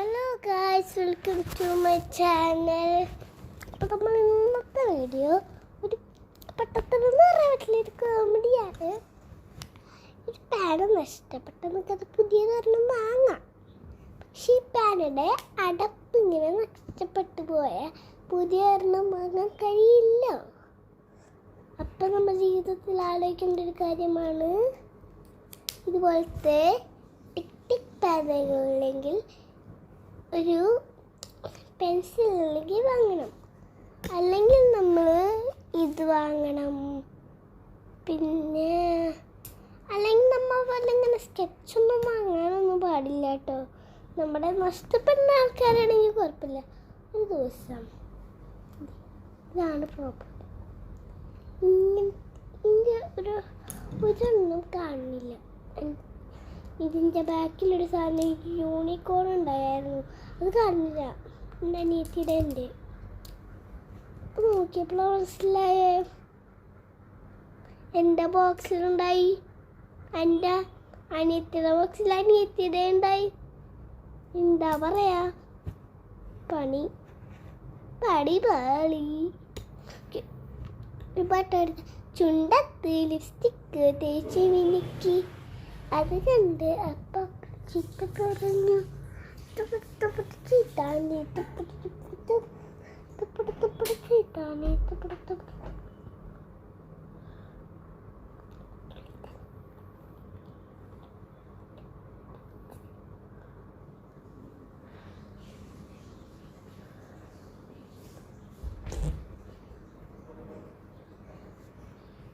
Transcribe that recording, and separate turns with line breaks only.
Hello guys, welcome to my channel. അപ്പോൾ നമ്മൾ ഇന്നത്തെ വീഡിയോ ഒരു പെട്ടെന്ന് പറയാൻ പറ്റില്ല, ഒരു കോമഡിയാണ്. ഒരു പാന് നഷ്ടപ്പെട്ട നമുക്കത് പുതിയതൊരെണ്ണം വാങ്ങാം. പക്ഷെ ഈ പാനിൻ്റെ അടപ്പ് ഇങ്ങനെ നഷ്ടപ്പെട്ടു പോയാൽ പുതിയ ഒരെണ്ണം വാങ്ങാൻ കഴിയില്ല. അപ്പം നമ്മുടെ ജീവിതത്തിൽ ആലോചിക്കേണ്ട ഒരു കാര്യമാണ് ഇതുപോലത്തെ ടിക് ടിക് പാനുകളില്ലെങ്കിൽ ഒരു പെൻസിലിലേക്ക് വാങ്ങണം, അല്ലെങ്കിൽ നമ്മൾ ഇത് വാങ്ങണം. പിന്നെ അല്ലെങ്കിൽ നമ്മൾ വല്ലങ്ങനെ സ്കെച്ചൊന്നും വാങ്ങാനൊന്നും പാടില്ല കേട്ടോ. നമ്മുടെ നഷ്ടപ്പെടുന്ന ആൾക്കാരാണെങ്കിൽ കുഴപ്പമില്ല. ഒരു ദിവസം ഇതാണ് പ്രോബ്ലം. ഇതിൻ്റെ ഒരെണ്ണം കാണുന്നില്ല. ഇതിൻ്റെ ബാക്കിലൊരു സാധനം യൂണിക്കോൺ ഉണ്ടായിരുന്നു, അത് കാണുന്നില്ല. എൻ്റെ അനിയത്തിയുടെ ഉണ്ട്. നോക്കിയപ്പോൾ മനസ്സിലായേ എൻ്റെ ബോക്സിലുണ്ടായി, എൻ്റെ അനിയത്തിയുടെ ബോക്സിൽ അനിയത്തിയുടെ ഉണ്ടായി. എന്താ പറയാ, പണി പാളി. ഒരു പാട്ട് ചുണ്ടത്ത് ലിപ്സ്റ്റിക്ക് തേച്ച് മിനുക്കി, അത് കണ്ട് അപ്പം ചിപ്പ പറഞ്ഞു ചീത്താനെ ചീത്താനെ